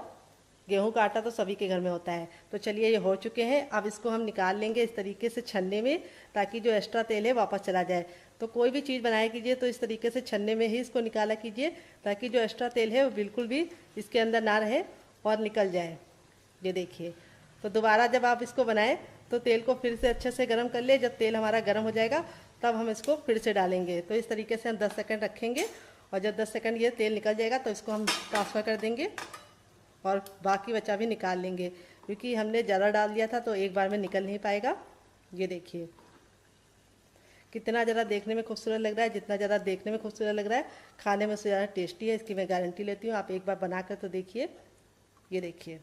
गेहूं का आटा तो सभी के घर में होता है। तो चलिए ये हो चुके हैं। अब इसको हम निकाल लेंगे इस तरीके से छन्ने में, ताकि जो एक्स्ट्रा तेल है वापस चला जाए। तो कोई भी चीज़ बनाया कीजिए तो इस तरीके से छन्ने में ही इसको निकाला कीजिए, ताकि जो एक्स्ट्रा तेल है वो बिल्कुल भी इसके अंदर ना रहे और निकल जाए। ये देखिए। तो दोबारा जब आप इसको बनाएं तो तेल को फिर से अच्छे से गर्म कर ले। जब तेल हमारा गर्म हो जाएगा तब हम इसको फिर से डालेंगे। तो इस तरीके से हम 10 सेकंड रखेंगे और जब 10 सेकंड ये तेल निकल जाएगा तो इसको हम ट्रांसफ़र कर देंगे और बाकी बचा भी निकाल लेंगे, क्योंकि हमने ज़्यादा डाल दिया था तो एक बार में निकल नहीं पाएगा। ये देखिए कितना ज़्यादा देखने में खूबसूरत लग रहा है। जितना ज़्यादा देखने में खूबसूरत लग रहा है खाने में उससे ज़्यादा टेस्टी है, इसकी मैं गारंटी लेती हूँ। आप एक बार बना कर तो देखिए। ये देखिए।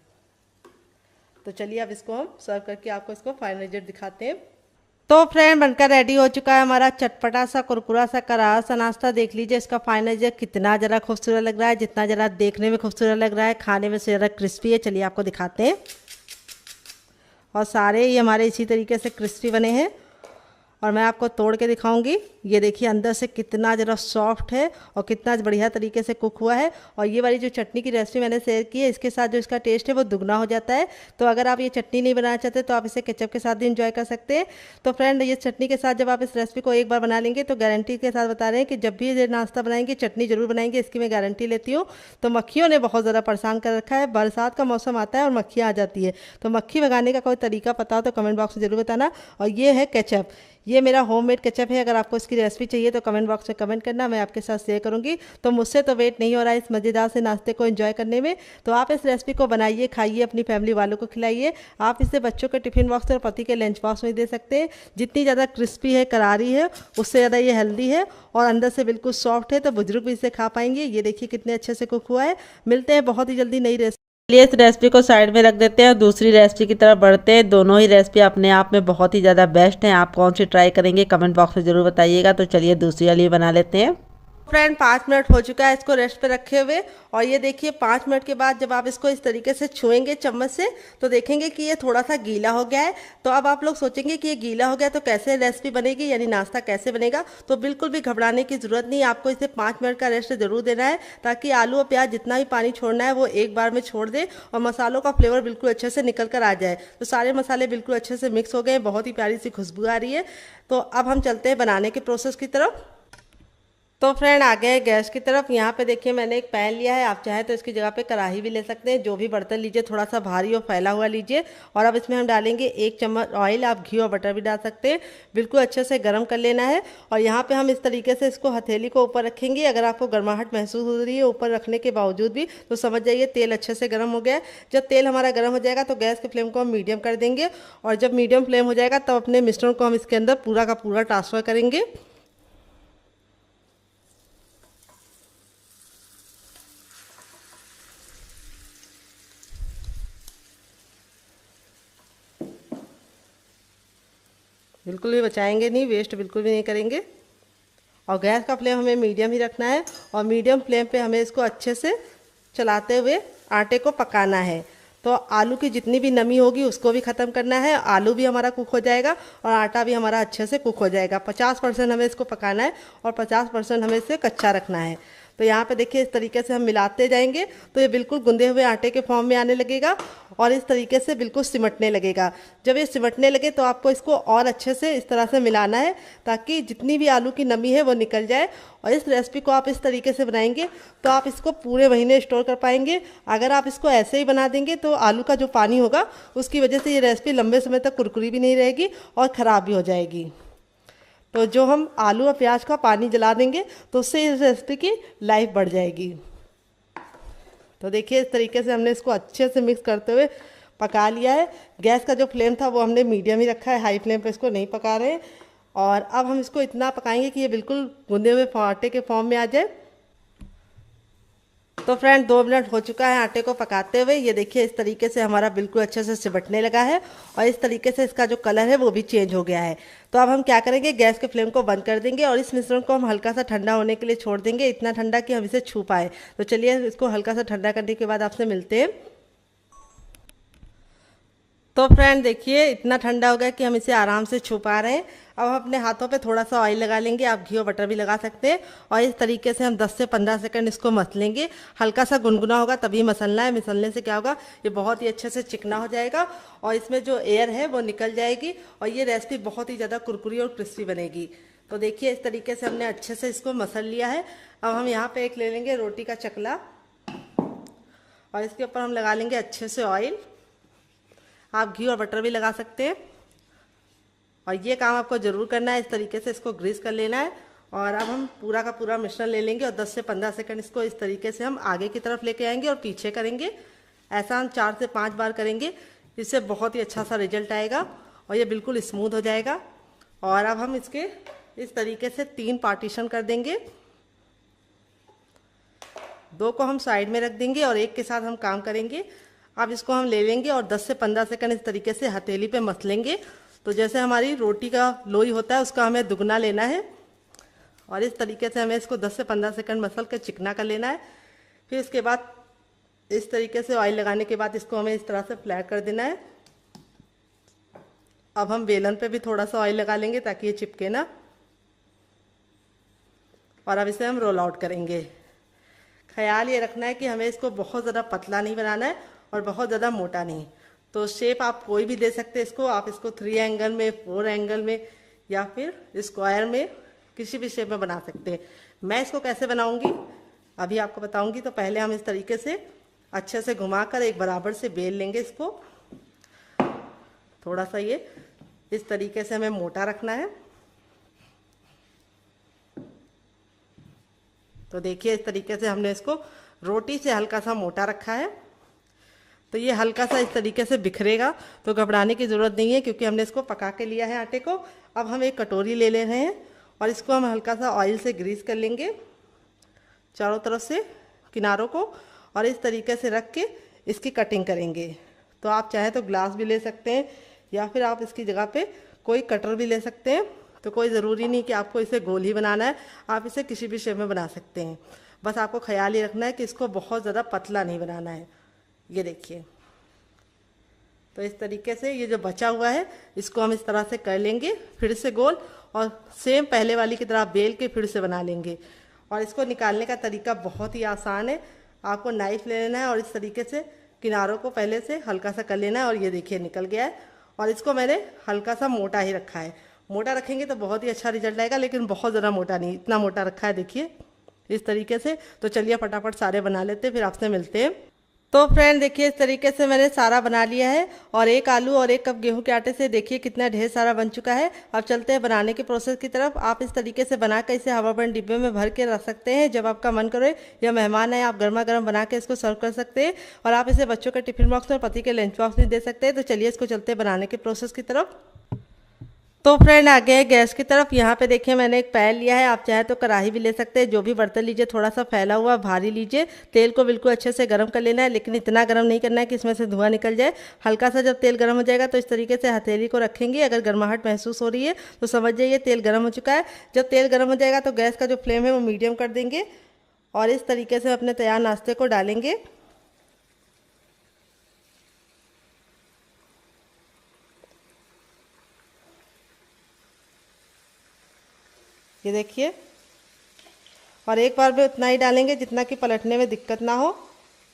तो चलिए अब इसको हम सर्व करके आपको इसको फाइनल रिजल्ट दिखाते हैं। तो फ्रेंड बनकर रेडी हो चुका है हमारा चटपटा सा कुरकुरा सा करारा सा नाश्ता। देख लीजिए इसका फाइनल रिजल्ट कितना ज़रा खूबसूरत लग रहा है। जितना ज़रा देखने में खूबसूरत लग रहा है खाने में से ज़रा क्रिस्पी है। चलिए आपको दिखाते हैं। और सारे ये हमारे इसी तरीके से क्रिस्पी बने हैं और मैं आपको तोड़ के दिखाऊंगी। ये देखिए अंदर से कितना ज़रा सॉफ्ट है और कितना बढ़िया तरीके से कुक हुआ है। और ये वाली जो चटनी की रेसिपी मैंने शेयर की है, इसके साथ जो इसका टेस्ट है वो दुगना हो जाता है। तो अगर आप ये चटनी नहीं बनाना चाहते तो आप इसे केचप के साथ भी इंजॉय कर सकते हैं। तो फ्रेंड ये चटनी के साथ जब आप इस रेसिपी को एक बार बना लेंगे तो गारंटी के साथ बता रहे हैं कि जब भी ये नाश्ता बनाएंगे चटनी जरूर बनाएंगे, इसकी मैं गारंटी लेती हूँ। तो मक्खियों ने बहुत ज़्यादा परेशान कर रखा है। बरसात का मौसम आता है और मक्खियाँ आ जाती है। तो मक्खी भगाने का कोई तरीका पता हो तो कमेंट बॉक्स में ज़रूर बताना। और ये है केचप। ये मेरा होममेड केचप है। अगर आपको इसकी रेसिपी चाहिए तो कमेंट बॉक्स में कमेंट करना, मैं आपके साथ शेयर करूँगी। तो मुझसे तो वेट नहीं हो रहा है इस मज़ेदार से नाश्ते को एंजॉय करने में। तो आप इस रेसिपी को बनाइए, खाइए, अपनी फैमिली वालों को खिलाइए। आप इसे बच्चों के टिफिन बॉक्स और पति के लंच बॉक्स में दे सकते हैं। जितनी ज़्यादा क्रिस्पी है, करारी है, उससे ज़्यादा ये हेल्दी है और अंदर से बिल्कुल सॉफ्ट है, तो बुजुर्ग भी इसे खा पाएंगे। ये देखिए कितने अच्छे से कुक हुआ है। मिलते हैं बहुत ही जल्दी नई रेसिपी। चलिए इस रेसिपी को साइड में रख देते हैं और दूसरी रेसिपी की तरफ बढ़ते हैं। दोनों ही रेसिपी अपने आप में बहुत ही ज़्यादा बेस्ट हैं। आप कौन सी ट्राई करेंगे कमेंट बॉक्स में ज़रूर बताइएगा। तो चलिए दूसरी वाली बना लेते हैं। फ्रेंड 5 मिनट हो चुका है इसको रेस्ट पे रखे हुए, और ये देखिए 5 मिनट के बाद जब आप इसको इस तरीके से छुएंगे चम्मच से तो देखेंगे कि ये थोड़ा सा गीला हो गया है। तो अब आप लोग सोचेंगे कि ये गीला हो गया तो कैसे रेसिपी बनेगी, यानी नाश्ता कैसे बनेगा। तो बिल्कुल भी घबराने की ज़रूरत नहीं, आपको इसे 5 मिनट का रेस्ट ज़रूर देना है, ताकि आलू और प्याज जितना भी पानी छोड़ना है वो एक बार में छोड़ दे और मसालों का फ्लेवर बिल्कुल अच्छे से निकल कर आ जाए। तो सारे मसाले बिल्कुल अच्छे से मिक्स हो गए, बहुत ही प्यारी सी खुशबू आ रही है। तो अब हम चलते हैं बनाने के प्रोसेस की तरफ। तो फ्रेंड आ गए गैस की तरफ। यहाँ पे देखिए मैंने एक पैन लिया है, आप चाहे तो इसकी जगह पे कढ़ाई भी ले सकते हैं। जो भी बर्तन लीजिए थोड़ा सा भारी और फैला हुआ लीजिए, और अब इसमें हम डालेंगे 1 चम्मच ऑयल। आप घी और बटर भी डाल सकते हैं। बिल्कुल अच्छे से गर्म कर लेना है, और यहाँ पे हम इस तरीके से इसको हथेली को ऊपर रखेंगे। अगर आपको गर्माहट महसूस हो रही है ऊपर रखने के बावजूद भी, तो समझ जाइए तेल अच्छे से गर्म हो गया है। जब तेल हमारा गर्म हो जाएगा तो गैस के फ्लेम को हम मीडियम कर देंगे, और जब मीडियम फ्लेम हो जाएगा तब अपने मिश्रण को हम इसके अंदर पूरा का पूरा ट्रांसफ़र करेंगे। बिल्कुल भी बचाएंगे नहीं, वेस्ट बिल्कुल भी नहीं करेंगे। और गैस का फ्लेम हमें मीडियम ही रखना है, और मीडियम फ्लेम पे हमें इसको अच्छे से चलाते हुए आटे को पकाना है। तो आलू की जितनी भी नमी होगी उसको भी ख़त्म करना है, आलू भी हमारा कुक हो जाएगा और आटा भी हमारा अच्छे से कुक हो जाएगा। 50% हमें इसको पकाना है और 50% हमें इसे कच्चा रखना है। तो यहाँ पे देखिए इस तरीके से हम मिलाते जाएंगे तो ये बिल्कुल गुंदे हुए आटे के फॉर्म में आने लगेगा, और इस तरीके से बिल्कुल सिमटने लगेगा। जब ये सिमटने लगे तो आपको इसको और अच्छे से इस तरह से मिलाना है, ताकि जितनी भी आलू की नमी है वो निकल जाए। और इस रेसिपी को आप इस तरीके से बनाएंगे तो आप इसको पूरे महीने स्टोर कर पाएंगे। अगर आप इसको ऐसे ही बना देंगे तो आलू का जो पानी होगा उसकी वजह से ये रेसिपी लंबे समय तक कुरकुरी भी नहीं रहेगी और ख़राब भी हो जाएगी। तो जो हम आलू और प्याज का पानी जला देंगे तो उससे इस रेसिपी की लाइफ बढ़ जाएगी। तो देखिए इस तरीके से हमने इसको अच्छे से मिक्स करते हुए पका लिया है। गैस का जो फ्लेम था वो हमने मीडियम ही रखा है, हाई फ्लेम पे इसको नहीं पका रहे हैं। और अब हम इसको इतना पकाएंगे कि ये बिल्कुल गूंदे हुए आटे के फॉर्म में आ जाए। तो फ्रेंड 2 मिनट हो चुका है आटे को पकाते हुए। ये देखिए इस तरीके से हमारा बिल्कुल अच्छे से सिमटने लगा है, और इस तरीके से इसका जो कलर है वो भी चेंज हो गया है। तो अब हम क्या करेंगे, गैस के फ्लेम को बंद कर देंगे और इस मिश्रण को हम हल्का सा ठंडा होने के लिए छोड़ देंगे, इतना ठंडा कि हम इसे छू पाए। तो चलिए इसको हल्का सा ठंडा करने के बाद आपसे मिलते हैं। तो फ्रेंड देखिए इतना ठंडा हो गया कि हम इसे आराम से छू पा रहे हैं। अब हम अपने हाथों पे थोड़ा सा ऑयल लगा लेंगे, आप घी और बटर भी लगा सकते हैं, और इस तरीके से हम 10 से 15 सेकंड इसको मसलेंगे। हल्का सा गुनगुना होगा तभी मसलना है, मसलने से क्या होगा ये बहुत ही अच्छे से चिकना हो जाएगा और इसमें जो एयर है वो निकल जाएगी, और ये रेसिपी बहुत ही ज़्यादा कुरकुरी और क्रिस्पी बनेगी। तो देखिए इस तरीके से हमने अच्छे से इसको मसल लिया है। अब हम यहाँ पर एक ले लेंगे रोटी का चकला, और इसके ऊपर हम लगा लेंगे अच्छे से ऑयल। आप घी और बटर भी लगा सकते हैं, और ये काम आपको ज़रूर करना है। इस तरीके से इसको ग्रीस कर लेना है, और अब हम पूरा का पूरा मिश्रण ले लेंगे और 10 से 15 सेकंड इसको इस तरीके से हम आगे की तरफ लेके आएंगे और पीछे करेंगे। ऐसा हम 4 से 5 बार करेंगे, इससे बहुत ही अच्छा सा रिजल्ट आएगा और ये बिल्कुल स्मूथ हो जाएगा। और अब हम इसके इस तरीके से 3 पार्टीशन कर देंगे, 2 को हम साइड में रख देंगे और एक के साथ हम काम करेंगे। अब इसको हम ले लेंगे और 10 से 15 सेकंड इस तरीके से हथेली पे मसलेंगे। तो जैसे हमारी रोटी का लोई होता है उसका हमें दुगना लेना है, और इस तरीके से हमें इसको 10 से 15 सेकंड मसल के चिकना कर लेना है। फिर इसके बाद इस तरीके से ऑयल लगाने के बाद इसको हमें इस तरह से फ्लैट कर देना है। अब हम बेलन पे भी थोड़ा सा ऑयल लगा लेंगे ताकि ये चिपके ना, और अब इसे हम रोल आउट करेंगे। ख्याल ये रखना है कि हमें इसको बहुत ज़्यादा पतला नहीं बनाना है और बहुत ज़्यादा मोटा नहीं। तो शेप आप कोई भी दे सकते हैं इसको, आप इसको 3 एंगल में, 4 एंगल में, या फिर स्क्वायर में, किसी भी शेप में बना सकते हैं। मैं इसको कैसे बनाऊंगी अभी आपको बताऊंगी। तो पहले हम इस तरीके से अच्छे से घुमाकर एक बराबर से बेल लेंगे इसको। थोड़ा सा ये इस तरीके से हमें मोटा रखना है। तो देखिए इस तरीके से हमने इसको रोटी से हल्का सा मोटा रखा है। तो ये हल्का सा इस तरीके से बिखरेगा, तो घबराने की ज़रूरत नहीं है क्योंकि हमने इसको पका के लिया है आटे को। अब हम एक कटोरी ले रहे हैं और इसको हम हल्का सा ऑयल से ग्रीस कर लेंगे चारों तरफ से किनारों को, और इस तरीके से रख के इसकी कटिंग करेंगे। तो आप चाहें तो ग्लास भी ले सकते हैं या फिर आप इसकी जगह पे कोई कटर भी ले सकते हैं। तो कोई ज़रूरी नहीं कि आपको इसे गोल ही बनाना है, आप इसे किसी भी शेप में बना सकते हैं। बस आपको ख्याल ही रखना है कि इसको बहुत ज़्यादा पतला नहीं बनाना है। ये देखिए, तो इस तरीके से ये जो बचा हुआ है इसको हम इस तरह से कर लेंगे फिर से गोल, और सेम पहले वाली की तरह बेल के फिर से बना लेंगे। और इसको निकालने का तरीका बहुत ही आसान है। आपको नाइफ ले लेना है और इस तरीके से किनारों को पहले से हल्का सा कर लेना है, और ये देखिए निकल गया है। और इसको मैंने हल्का सा मोटा ही रखा है। मोटा रखेंगे तो बहुत ही अच्छा रिजल्ट आएगा, लेकिन बहुत ज़्यादा मोटा नहीं, इतना मोटा रखा है देखिए इस तरीके से। तो चलिए फटाफट सारे बना लेते हैं, फिर आपसे मिलते हैं। तो फ्रेंड देखिए इस तरीके से मैंने सारा बना लिया है, और एक आलू और 1 कप गेहूं के आटे से देखिए कितना ढेर सारा बन चुका है। अब चलते हैं बनाने के प्रोसेस की तरफ। आप इस तरीके से बनाकर इसे हवाबंद डिब्बे में भर के रख सकते हैं। जब आपका मन करे या मेहमान आए, आप गर्मा गर्म बना के इसको सर्व कर सकते हैं। और आप इसे बच्चों के टिफिन बॉक्स में, पति के लंच बॉक्स में दे सकते हैं। तो चलिए इसको चलते हैं बनाने के प्रोसेस की तरफ। तो फ्रेंड आ गए गैस की तरफ। यहाँ पे देखिए मैंने एक पैन लिया है, आप चाहे तो कढ़ाई भी ले सकते हैं। जो भी बर्तन लीजिए थोड़ा सा फैला हुआ भारी लीजिए। तेल को बिल्कुल अच्छे से गर्म कर लेना है, लेकिन इतना गर्म नहीं करना है कि इसमें से धुआं निकल जाए। हल्का सा जब तेल गर्म हो जाएगा तो इस तरीके से हथेली को रखेंगे। अगर गर्माहट महसूस हो रही है तो समझ जाइए तेल गर्म हो चुका है। जब तेल गर्म हो जाएगा तो गैस का जो फ्लेम है वो मीडियम कर देंगे, और इस तरीके से अपने तैयार नाश्ते को डालेंगे। ये देखिए, और एक बार में उतना ही डालेंगे जितना कि पलटने में दिक्कत ना हो।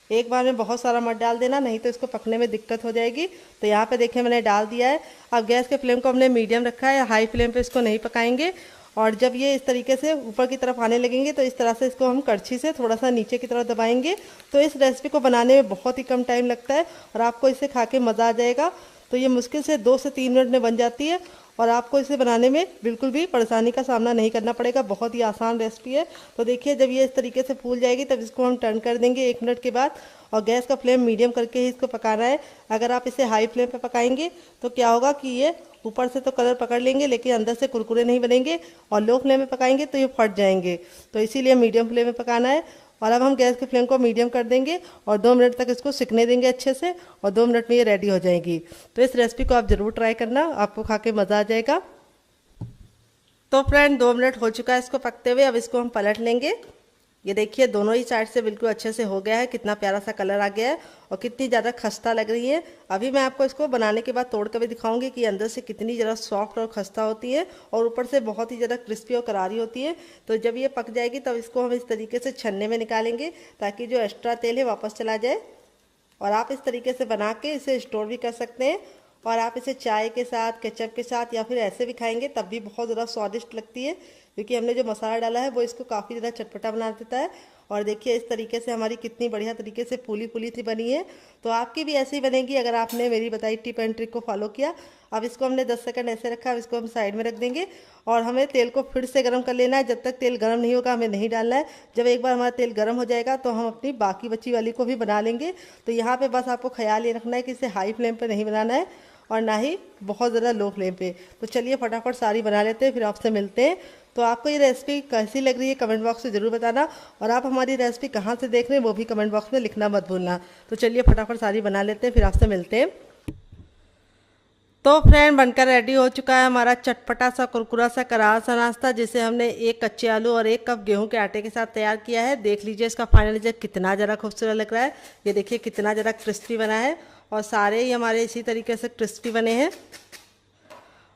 एक बार में बहुत सारा मत डाल देना, नहीं तो इसको पकने में दिक्कत हो जाएगी। तो यहाँ पे देखिए मैंने डाल दिया है। अब गैस के फ्लेम को हमने मीडियम रखा है, हाई फ्लेम पे इसको नहीं पकाएंगे। और जब ये इस तरीके से ऊपर की तरफ आने लगेंगे तो इस तरह से इसको हम कड़छी से थोड़ा सा नीचे की तरफ दबाएंगे। तो इस रेसिपी को बनाने में बहुत ही कम टाइम लगता है और आपको इसे खा के मज़ा आ जाएगा। तो ये मुश्किल से 2 से 3 मिनट में बन जाती है, और आपको इसे बनाने में बिल्कुल भी परेशानी का सामना नहीं करना पड़ेगा। बहुत ही आसान रेसिपी है। तो देखिए जब ये इस तरीके से फूल जाएगी तब इसको हम टर्न कर देंगे 1 मिनट के बाद, और गैस का फ्लेम मीडियम करके ही इसको पकाना है। अगर आप इसे हाई फ्लेम पे पकाएंगे तो क्या होगा कि ये ऊपर से तो कलर पकड़ लेंगे लेकिन अंदर से कुरकुरे नहीं बनेंगे, और लो फ्लेम में पकाएंगे तो ये फट जाएंगे। तो इसीलिए मीडियम फ्लेम में पकाना है। और अब हम गैस के फ्लेम को मीडियम कर देंगे और 2 मिनट तक इसको सिकने देंगे अच्छे से, और 2 मिनट में ये रेडी हो जाएगी। तो इस रेसिपी को आप ज़रूर ट्राई करना, आपको खा के मज़ा आ जाएगा। तो फ्रेंड 2 मिनट हो चुका है इसको पकते हुए। अब इसको हम पलट लेंगे। ये देखिए दोनों ही साइड से बिल्कुल अच्छे से हो गया है, कितना प्यारा सा कलर आ गया है और कितनी ज़्यादा खस्ता लग रही है। अभी मैं आपको इसको बनाने के बाद तोड़ कर भी दिखाऊंगी कि अंदर से कितनी ज़्यादा सॉफ्ट और खस्ता होती है, और ऊपर से बहुत ही ज़्यादा क्रिस्पी और करारी होती है। तो जब ये पक जाएगी तब इसको हम इस तरीके से छन्ने में निकालेंगे ताकि जो एक्स्ट्रा तेल है वापस चला जाए। और आप इस तरीके से बना के इसे स्टोर भी कर सकते हैं, और आप इसे चाय के साथ, केचप के साथ या फिर ऐसे भी खाएंगे तब भी बहुत ज़्यादा स्वादिष्ट लगती है, क्योंकि हमने जो मसाला डाला है वो इसको काफ़ी ज़्यादा चटपटा बना देता है। और देखिए इस तरीके से हमारी कितनी बढ़िया तरीके से फूली फूली सी बनी है। तो आपकी भी ऐसी ही बनेगी अगर आपने मेरी बताई टिप एंड ट्रिक को फॉलो किया। अब इसको हमने 10 सेकंड ऐसे रखा, अब इसको हम साइड में रख देंगे, और हमें तेल को फिर से गर्म कर लेना है। जब तक तेल गर्म नहीं होगा हमें नहीं डालना है। जब एक बार हमारा तेल गर्म हो जाएगा तो हम अपनी बाकी बची वाली को भी बना लेंगे। तो यहाँ पे बस आपको ख्याल ये रखना है कि इसे हाई फ्लेम पर नहीं बनाना है और ना ही बहुत ज़्यादा लो फ्लेम पे। तो चलिए फटाफट सारी बना लेते हैं, फिर आपसे मिलते हैं। तो आपको ये रेसिपी कैसी लग रही है कमेंट बॉक्स में ज़रूर बताना, और आप हमारी रेसिपी कहाँ से देख रहे हैं वो भी कमेंट बॉक्स में लिखना मत भूलना। तो चलिए फटाफट सारी बना लेते हैं, फिर आपसे मिलते हैं। तो फ्रेंड बनकर रेडी हो चुका है हमारा चटपटा सा कुरकुरा सा करारा सा नाश्ता, जिसे हमने 1 कच्चे आलू और 1 कप गेहूं के आटे के साथ तैयार किया है। देख लीजिए इसका फाइनल रिजल्ट कितना ज़रा खूबसूरत लग रहा है। ये देखिए कितना ज़रा क्रिस्पी बना है, और सारे ही हमारे इसी तरीके से क्रिस्पी बने हैं।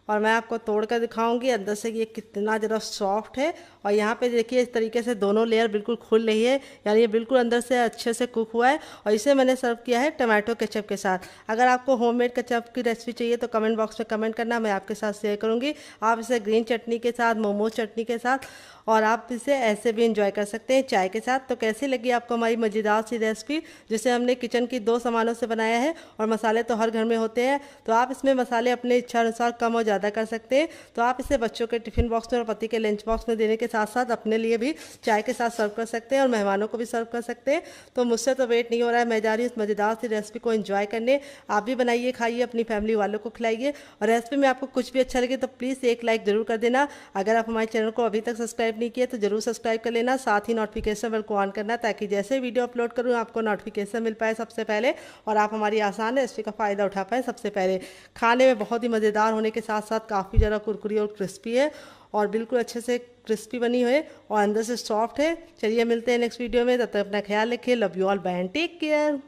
और मैं आपको तोड़ कर दिखाऊंगी अंदर से ये कितना ज़रा सॉफ्ट है। और यहाँ पे देखिए इस तरीके से दोनों लेयर बिल्कुल खुल रही है, यानी ये बिल्कुल अंदर से अच्छे से कुक हुआ है। और इसे मैंने सर्व किया है टमाटो केचप के साथ। अगर आपको होममेड केचप की रेसिपी चाहिए तो कमेंट बॉक्स में कमेंट करना, मैं आपके साथ शेयर करूँगी। आप इसे ग्रीन चटनी के साथ, मोमोज चटनी के साथ, और आप इसे ऐसे भी इंजॉय कर सकते हैं चाय के साथ। तो कैसी लगी आपको हमारी मज़ेदार सी रेसिपी, जिसे हमने किचन की 2 सामानों से बनाया है, और मसाले तो हर घर में होते हैं। तो आप इसमें मसाले अपने इच्छा अनुसार कम और ज़्यादा ज़्यादा कर सकते हैं। तो आप इसे बच्चों के टिफ़िन बॉक्स में और पति के लंच बॉक्स में देने के साथ साथ अपने लिए भी चाय के साथ सर्व कर सकते हैं और मेहमानों को भी सर्व कर सकते हैं। तो मुझसे तो वेट नहीं हो रहा है, मैं जा रही हूँ इस मज़ेदार सी रेसिपी को एंजॉय करने। आप भी बनाइए, खाइए, अपनी फैमिली वालों को खिलाइए। और रेसिपी में आपको कुछ भी अच्छा लगे तो प्लीज़ एक लाइक ज़रूर कर देना। अगर आप हमारे चैनल को अभी तक सब्सक्राइब नहीं किए तो ज़रूर सब्सक्राइब कर लेना, साथ ही नोटिफिकेशन बेल को ऑन करना, ताकि जैसे वीडियो अपलोड करूँ आपको नोटिफिकेशन मिल पाए सबसे पहले और आप हमारी आसान रेसिपी का फ़ायदा उठा पाएँ सबसे पहले। खाने में बहुत ही मज़ेदार होने के साथ साथ काफ़ी ज़्यादा कुरकुरी और क्रिस्पी है और बिल्कुल अच्छे से क्रिस्पी बनी हुई है और अंदर से सॉफ्ट है। चलिए मिलते हैं नेक्स्ट वीडियो में, तब तक अपना ख्याल रखिए। Love you all, bye and take care.